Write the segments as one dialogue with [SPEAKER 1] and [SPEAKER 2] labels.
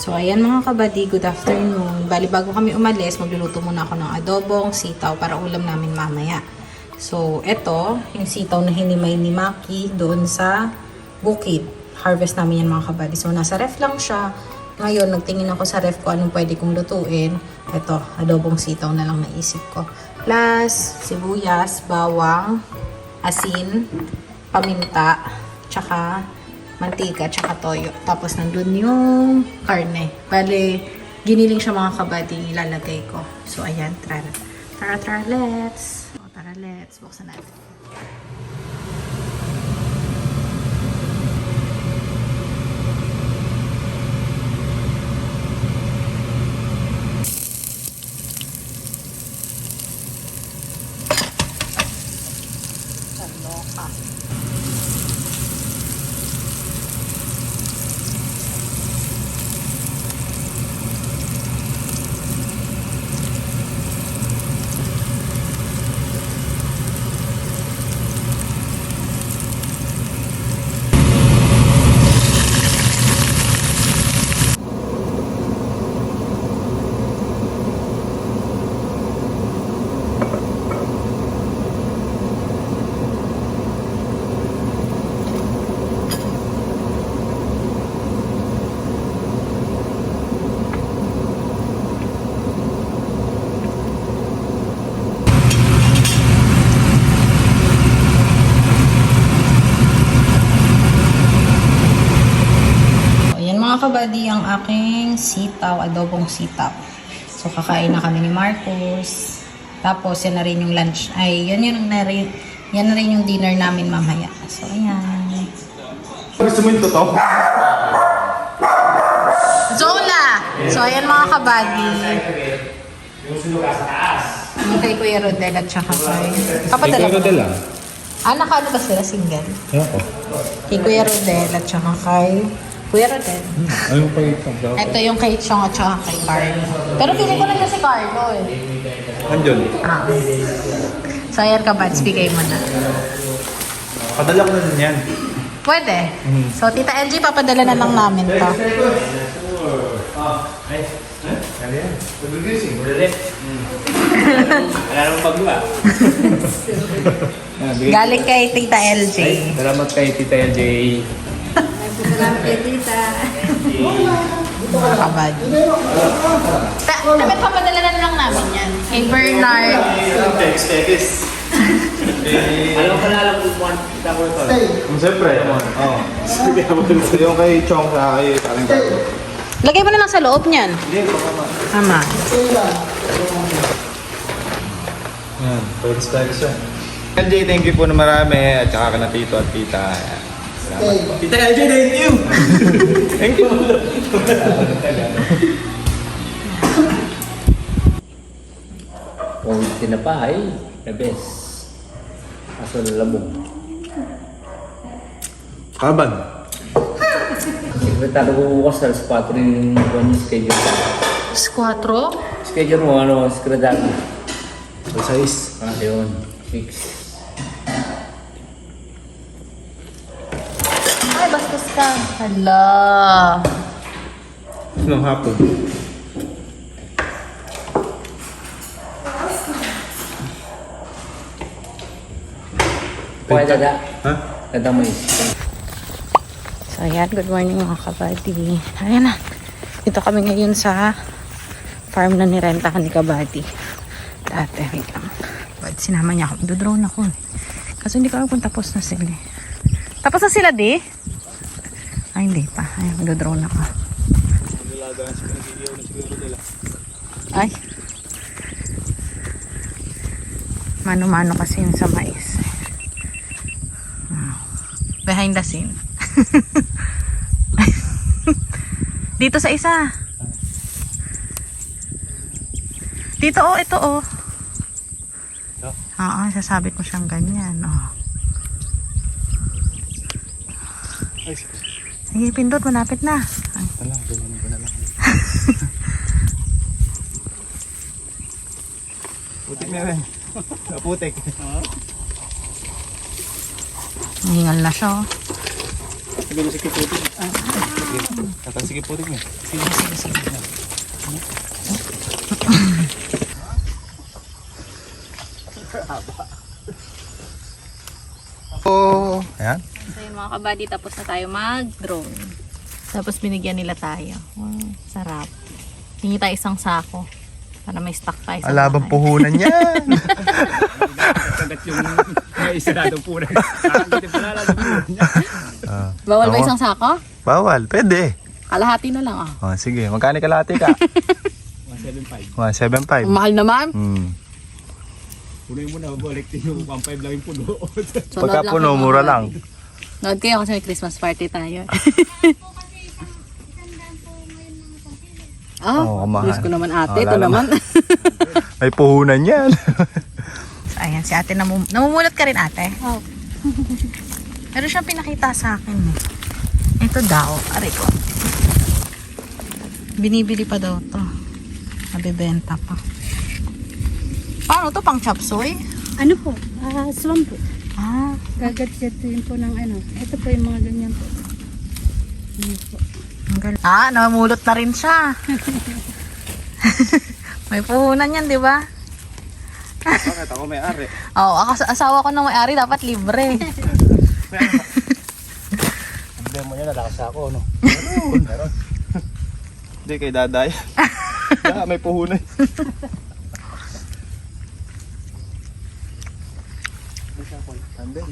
[SPEAKER 1] So, ayan mga kabady, good afternoon. Bali, bago kami umalis, magluluto muna ako ng adobong sitaw para ulam namin mamaya. So, eto, yung sitaw na hinimay ni Maki doon sa bukid. Harvest namin yan mga kabady. So, nasa ref lang siya. Ngayon, nagtingin ako sa ref ko anong pwede kong lutuin. Eto, adobong sitaw na lang naisip ko. Plus, sibuyas, bawang, asin, paminta, tsaka mantika, tsaka toyo. Tapos nandun yung karne. Bale, giniling siya mga kabady, ilalagay ko. So, ayan, tara, let's. O, tara, let's. Buksan natin. Loka. Mga kabady, ang aking sitaw, adobong sitaw. So, kakain na kami ni Marcos. Tapos, yan na rin yung lunch. Ay, yan na rin yung dinner namin mamaya. So, ayan.
[SPEAKER 2] Gusto mo yung totoo?
[SPEAKER 1] Zola! So, ayan mga kabady.
[SPEAKER 2] Yung sinuga sa taas.
[SPEAKER 1] Yung kay Kuya Rodel at saka kay... Papadala ko.
[SPEAKER 2] lang.
[SPEAKER 1] Nakaano ba sila? Single?
[SPEAKER 2] Ako.
[SPEAKER 1] Kay Kuya Rodel at saka kay... Kuya Rodel.
[SPEAKER 2] Ano pa ito?
[SPEAKER 1] Ito yung kay Chong at saka kay Carlo. Pero pili ko na si Carlo eh.
[SPEAKER 2] Andyan.
[SPEAKER 1] So, ayan ka, Bads. Bigay mo na.
[SPEAKER 2] Padala ko na din yan.
[SPEAKER 1] Pwede. So, Tita LG, papadala na lang namin to.
[SPEAKER 2] Ano yan? Pag-reducing. Wala namang pagluwa.
[SPEAKER 1] Galing kay Tita LG.
[SPEAKER 2] Salamat kay Tita LJ.
[SPEAKER 1] Salamat kay Tita. Mga kabad. Dapat papadala na lang namin yan. Kay Bernard.
[SPEAKER 2] Tekis. Alam ko na alam kung kita ko ito. Siyempre. Oo. Yung kay Chong sa kay Karing Gato.
[SPEAKER 1] Lagay mo na lang sa loob niyan.
[SPEAKER 2] Hindi, baka
[SPEAKER 1] Tama.
[SPEAKER 2] yan, tekis siya. LJ, thank you po na marami. At saka ka na tito at tita. Salamat po. Tita LJ, thank you! Thank you!
[SPEAKER 3] Kung tinapay, the best. Kaso lalabog.
[SPEAKER 2] Kaban.
[SPEAKER 3] Sekretary ko bukas alas 4 yung schedule.
[SPEAKER 1] Squatro?
[SPEAKER 3] Schedule mo, sekretary.
[SPEAKER 2] Size.
[SPEAKER 3] Yun. 6.
[SPEAKER 1] Ay, bastos ka. Hala.
[SPEAKER 2] Nung hapon.
[SPEAKER 3] Pwede dada.
[SPEAKER 2] Ha?
[SPEAKER 3] Dada mo is.
[SPEAKER 1] So, ayan. Good morning mga kabady. Ayan na. Dito kami ngayon sa farm na nirentahan ni Kabady. Dati, wait lang. But sinama niya ako. Do-drone ako eh. Kaso hindi ko alam kung tapos na sila. Tapos na sila, di? Ay, hindi pa. Ayan, do-drone ako. Ay. Mano-mano kasi yung sa mais. Behind the scene. Dito sa isa. Dito oh, ito oh. Oo, sasabit mo siyang ganyan oh. Sige, pindot, malapit na. Ay.
[SPEAKER 2] Ganyan ko na lang. Putik na rin. Putik.
[SPEAKER 1] Hingal na siya oh.
[SPEAKER 2] Sabi na si Kiputik. Sige, putik mo.
[SPEAKER 1] Sige, sige, sige.
[SPEAKER 2] Oh, ayan.
[SPEAKER 1] So yun mga kabady, tapos na tayo mag-drone. Tapos binigyan nila tayo. Wow, sarap. Hingi tayo isang sako para may stock tayo sa
[SPEAKER 2] Alabang
[SPEAKER 1] bahay.
[SPEAKER 2] puhunan yan.
[SPEAKER 3] Kagat yung may isiradong punan. Kakagitin pala lang yung punan niya.
[SPEAKER 1] Bawal ba
[SPEAKER 2] Oo.
[SPEAKER 1] isang sako?
[SPEAKER 2] Bawal, pwede.
[SPEAKER 1] Kalahati na lang ah.
[SPEAKER 2] Oh, sige, magkano kalahati ka?
[SPEAKER 3] 175.
[SPEAKER 2] 175.
[SPEAKER 1] Mahal naman.
[SPEAKER 3] Punoy mo na, balik din yung 1.5 lang yung puno.
[SPEAKER 1] Sunod
[SPEAKER 2] Pagka
[SPEAKER 1] lang
[SPEAKER 2] puno,
[SPEAKER 1] kayo, mga
[SPEAKER 2] mura
[SPEAKER 1] kabady.
[SPEAKER 2] lang.
[SPEAKER 1] Nood kayo kasi may Christmas party tayo.
[SPEAKER 2] Oo, kamahal.
[SPEAKER 1] Diyos ko naman ate,
[SPEAKER 2] Wala
[SPEAKER 1] ito naman.
[SPEAKER 2] May puhunan yan.
[SPEAKER 1] Ayan, si ate namumulat ka rin ate.
[SPEAKER 4] Oh.
[SPEAKER 1] Pero siyang pinakita sa akin eh. Ito daw, aray ko. Binibili pa daw to. Nabibenta pa. Paano to? Pang chop suey?
[SPEAKER 4] Ano po? Swam po.
[SPEAKER 1] Ah,
[SPEAKER 4] Gagat-gatin po ng ano. Ito po yung mga ganyan po. Ano po.
[SPEAKER 1] ang galing. Ah, namumulot na rin siya. May puhunan yan, di ba?
[SPEAKER 2] Bakit ako may ari?
[SPEAKER 1] Oo, ako asawa ko na may-ari, dapat libre.
[SPEAKER 3] Emblem mo niya, nalakas ako, no? Meron.
[SPEAKER 2] Hindi, kay daday. Yeah, may puhunan. Andun.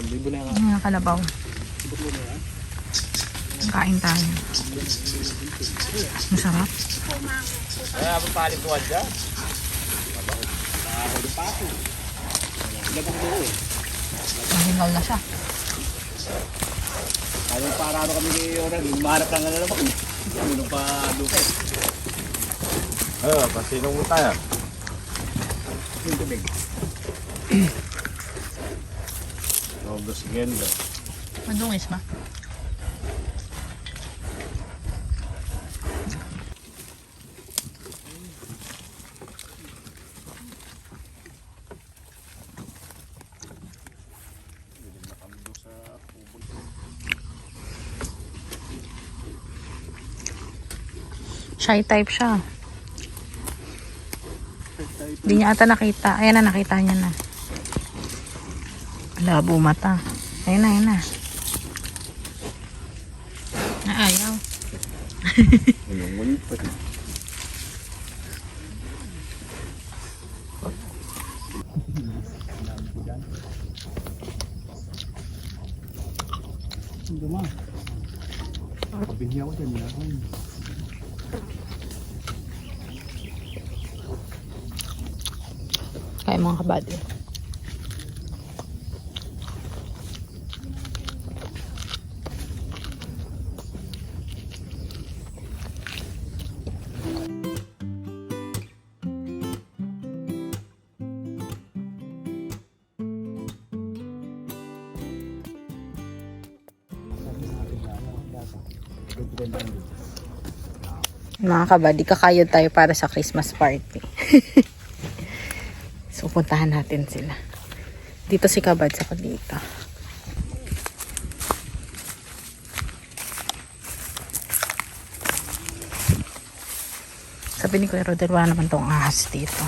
[SPEAKER 3] Libo na yung
[SPEAKER 1] Ayan, kalabaw. Kain tayo. Masarap.
[SPEAKER 3] Kaya pa palituan dyan.
[SPEAKER 1] Mahingal na siya.
[SPEAKER 3] Kaya para ano kami ni Yoran, lumarap lang na naman. Ano pa lupit.
[SPEAKER 2] Pasinong mo tayo.
[SPEAKER 3] Yung tubig. August ganda.
[SPEAKER 1] Madungis ba? Shy type siya. Hindi niya ata nakita. Ayan na, nakita niya na. Labo mata. Ayan na, ayan na. Ayaw.
[SPEAKER 3] Duma. Pabihya ko dyan.
[SPEAKER 1] Kaya mga kabady. Mga kabady, kakayod tayo para sa Christmas party. So, puntahan natin sila. Dito si Kabad sa dito. Sabi ni Kuya Rodel, wala naman tong ahas dito.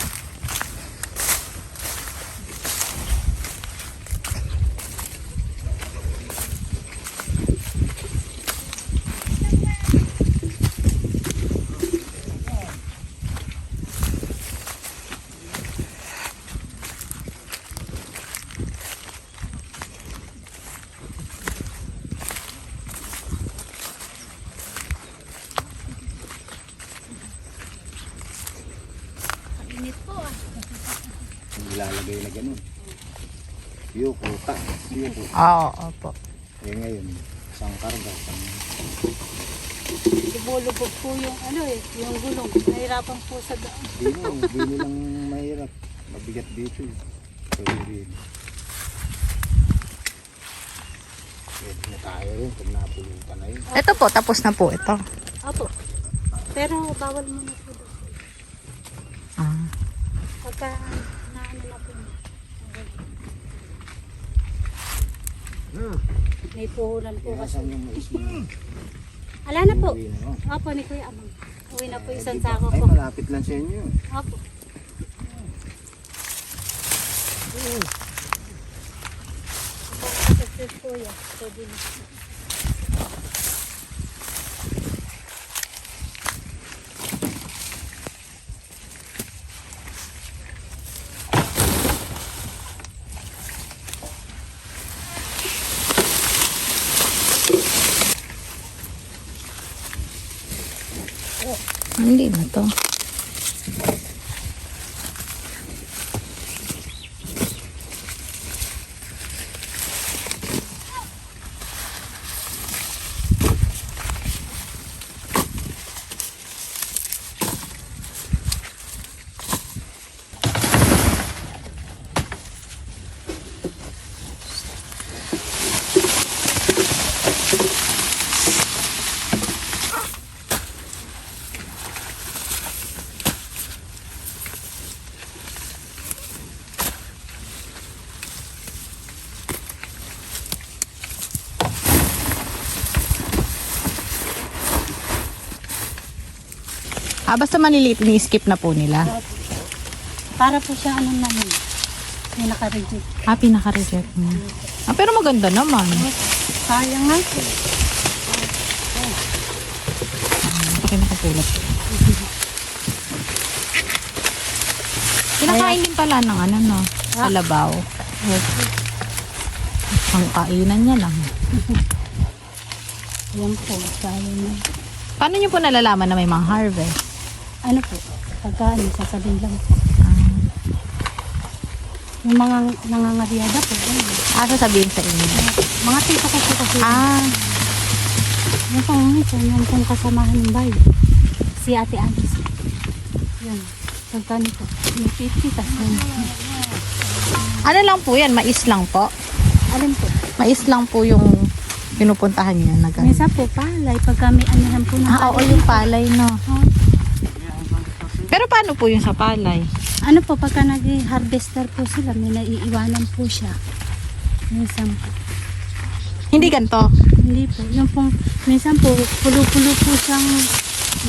[SPEAKER 4] Init po ah.
[SPEAKER 3] Ilalagay na ganun. Yung kuta. Yung kuta.
[SPEAKER 1] Oo, opo.
[SPEAKER 3] Eh ngayon, isang karga.
[SPEAKER 4] Lubog po yung ano eh, yung gulong. Nahirapan po sa daan.
[SPEAKER 3] Dino lang mahirap. Mabigat dito eh. Pwede rin. Pwede na tayo rin pag napulutan na yun.
[SPEAKER 1] Ito po, tapos na po ito.
[SPEAKER 4] Apo. Pero bawal mo na po doon.
[SPEAKER 1] Ah.
[SPEAKER 4] Pagka naano na po. May puhunan po kasi. Ala na po. Opo, ni Kuya Amang. Uwi na po isang sako
[SPEAKER 5] Ay,
[SPEAKER 4] po.
[SPEAKER 5] malapit lang sa inyo.
[SPEAKER 4] Opo. Kuya, pwede na.
[SPEAKER 1] Hindi na to. Basta maliliit, ni-skip na po nila.
[SPEAKER 4] Para po siya ano naman. May naka-reject.
[SPEAKER 1] Pinaka-reject mo. Pero maganda naman.
[SPEAKER 4] Sayang nga po.
[SPEAKER 1] Bakit nakapulot? Kinakain din pala ng ano, no? Kalabaw. Ang kainan niya lang.
[SPEAKER 4] Yan po, sayang na.
[SPEAKER 1] Paano niyo po nalalaman na may mga harvest?
[SPEAKER 4] Ano po, pagka ano, sasabihin lang po. Yung mga nangangariada po. Ano.
[SPEAKER 1] Sasabihin sa inyo.
[SPEAKER 4] Mga tito ko po kasi. Yung pong kasamahan ng bayo. Si Ate Alice. Yan. Pagka nito. May pitas.
[SPEAKER 1] Ano lang po yan? Mais lang po?
[SPEAKER 4] Alin po?
[SPEAKER 1] Mais lang po yung pinupuntahan niya.
[SPEAKER 4] Minsan po palay. Pagka may anahan po ng
[SPEAKER 1] Oo, yung palay, no?
[SPEAKER 4] Oh.
[SPEAKER 1] Pero paano po yung sa palay?
[SPEAKER 4] Ano po, pagka nag-harvester po sila, may naiiwanan po siya. Minsan po.
[SPEAKER 1] Hindi ganito.
[SPEAKER 4] Hindi po. Yung pong, minsan po, pulo-pulo po siyang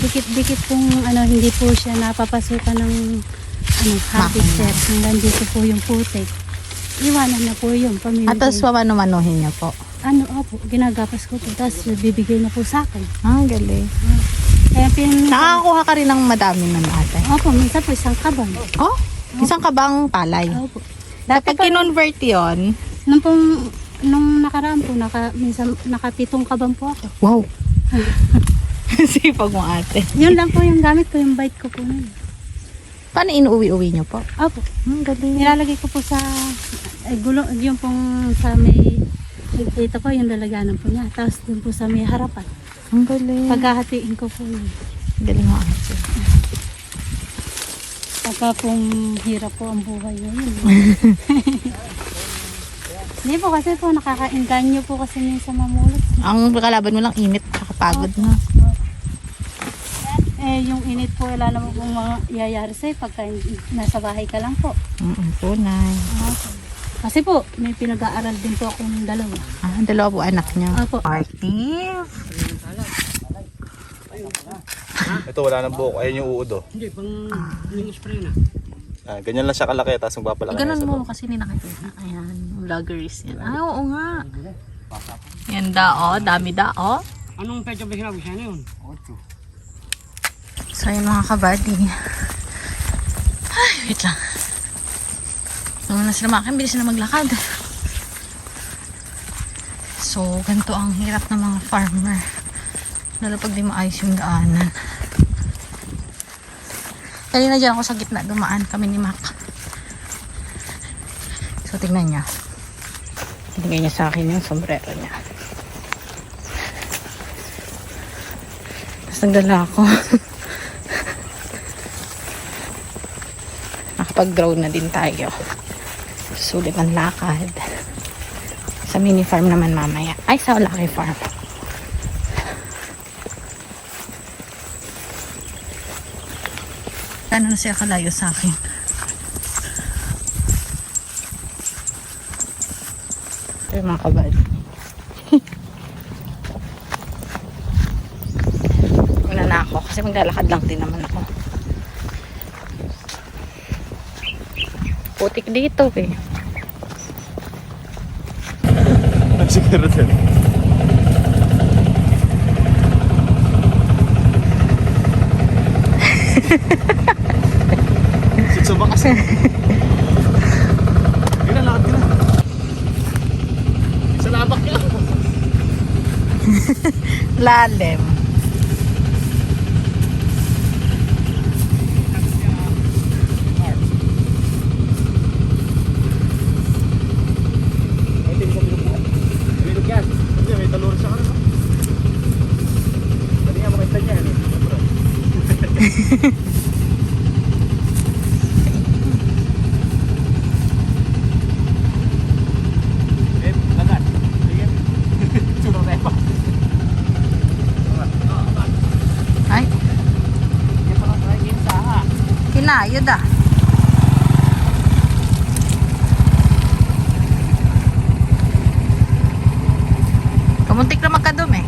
[SPEAKER 4] dikit-dikit pong ano, hindi po siya napapasukan ng ano, harvester. Hanggang dito po yung putik. Iwanan na po yun.
[SPEAKER 1] At tapos mamano-manuhin niya po.
[SPEAKER 4] Ano, opo, ginagapas ko po. Tapos bibigay na po sa akin.
[SPEAKER 1] Galing.
[SPEAKER 4] Kaya
[SPEAKER 1] Nakakakuha ka rin ng madami ng ate.
[SPEAKER 4] Opo, minsan po isang kaban.
[SPEAKER 1] Oh, isang kabang palay.
[SPEAKER 4] Opo.
[SPEAKER 1] Kapag kinonvert yun,
[SPEAKER 4] Nung nakaraan po, minsan nakapitong kaban po ako.
[SPEAKER 1] wow. Sipag mo ate.
[SPEAKER 4] Yun lang po yung gamit ko, yung bite ko po nun.
[SPEAKER 1] Paano inuuwi-uwi niyo po?
[SPEAKER 4] Opo.
[SPEAKER 1] Galing.
[SPEAKER 4] Nilalagay ko po sa gulo, yung pong sa may dito po, yung lalaganan po niya. Tapos dun po sa may harapan.
[SPEAKER 1] Ang galing.
[SPEAKER 4] Paghahatiin ko po yun.
[SPEAKER 1] Galing mo ate.
[SPEAKER 4] Pagka pong hirap po ang buhay ngayon. Hindi po kasi po nakakainganyo po kasi minsan mamulot.
[SPEAKER 1] Ang kalaban mo lang init, nakapagod na.
[SPEAKER 4] Yung init po, wala naman pong mga iyayari sa'yo pagka nasa bahay ka lang po.
[SPEAKER 1] Tunay.
[SPEAKER 4] Kasi po, may pinag-aaral din po akong dalawa.
[SPEAKER 1] Dalawa po anak niya.
[SPEAKER 4] Opo.
[SPEAKER 1] Artif.
[SPEAKER 2] Ito, wala nang buhok. Ayun yung uod, oh.
[SPEAKER 3] Hindi, pang yung spray na.
[SPEAKER 2] Ganyan lang siya kalaki, tapos magpapalaki
[SPEAKER 1] Ganun
[SPEAKER 2] sa
[SPEAKER 1] mo
[SPEAKER 2] loob.
[SPEAKER 1] kasi ninakikita. Ayan, vloggers yan. Oo nga. Yan dao, dami dao.
[SPEAKER 3] Anong pecha ba sinabi siya na yun?
[SPEAKER 1] So yun mga kabady. Ay, wait lang. So na sila makin, bilis na maglakad. So, ganito ang hirap ng mga farmer. Lalo pag di maayos yung daanan. Kanina dyan ako sa gitna dumaan kami ni Mac. So, tingnan niya. Binigay niya sa akin yung sombrero niya. Tapos nagdala ako. Nakapag-drone na din tayo. Sulit ang lakad. Sa mini farm naman mamaya. Ay, sa Lucky Farm. Ano na siya kalayo sa akin. Ito yung mga kabali. maglalakad lang din naman ako. Putik dito eh.
[SPEAKER 2] Siguro din. Sitsaba kasi. Yun na, lakad ka na. Sa labak niya.
[SPEAKER 1] Lalim.
[SPEAKER 2] May tingin sa bilog mo. Bilog yan. Hindi, may taluro siya ka na. Dali nga makita niya. Lagat. Sige. Sunod tayo pa.
[SPEAKER 1] Ay. Kinayod ah. Kamuntik na magkadumi.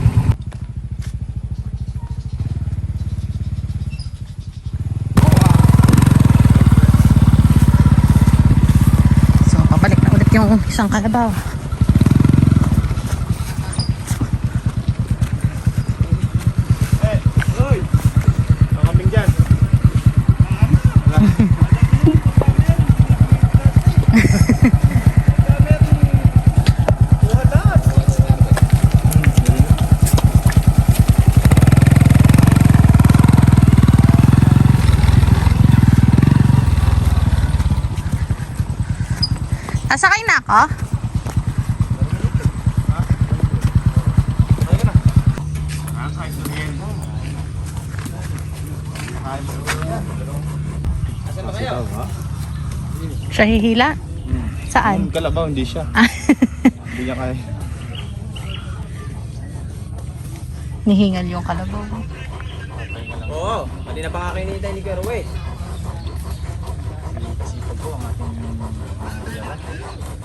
[SPEAKER 1] So, pabalik na ulit yung isang kalabaw.
[SPEAKER 2] Eh, oy! Makambing dyan.
[SPEAKER 1] Nasakay na ako? Siya hihila? Saan?
[SPEAKER 2] Yung kalabaw, hindi siya. Hindi niya kaya.
[SPEAKER 1] Nihingal yung kalabaw.
[SPEAKER 3] Oo, pati na pa nga kayo ni Kerwe.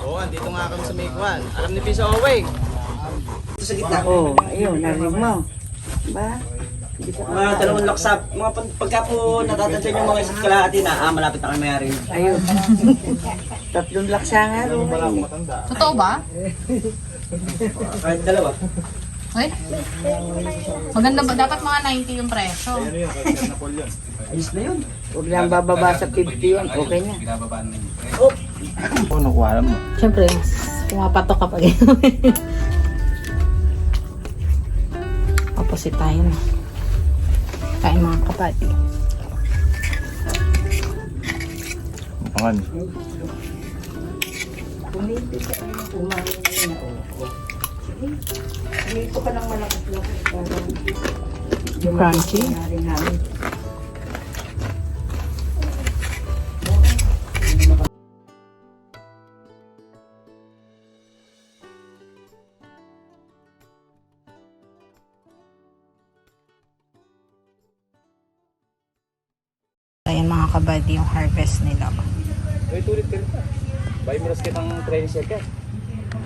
[SPEAKER 3] Oo, andito nga kami sa Maykuan. Alam ni Pisa Oweng. Sa gitna.
[SPEAKER 5] Oo, ayun, narinig mo. Ba?
[SPEAKER 3] Mga dalawang laksap. Mga pagka po natatandyan yung mga isa't kalahati na, malapit na kami mayari.
[SPEAKER 5] Ayun. Tatlong laksa nga rin.
[SPEAKER 1] Totoo ba?
[SPEAKER 3] Kahit dalawa.
[SPEAKER 1] Ay? Maganda ba? Dapat mga 90 yung presyo.
[SPEAKER 3] Ayos na yun.
[SPEAKER 5] Huwag lang bababa sa 50 yan. Okay na.
[SPEAKER 2] Ano ko alam mo?
[SPEAKER 1] Siyempre, pumapatok kapag opposite tayo na. Kain mga kapati.
[SPEAKER 2] Pangan.
[SPEAKER 5] Dito ka ng malakas-lakas.
[SPEAKER 1] Crunchy.
[SPEAKER 5] Narin-narin.
[SPEAKER 1] Ayan mga kabady yung harvest nila.
[SPEAKER 3] Uy, tulit ka rin pa. Buy mo ras kitang 30 second.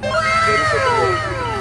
[SPEAKER 3] 30 second.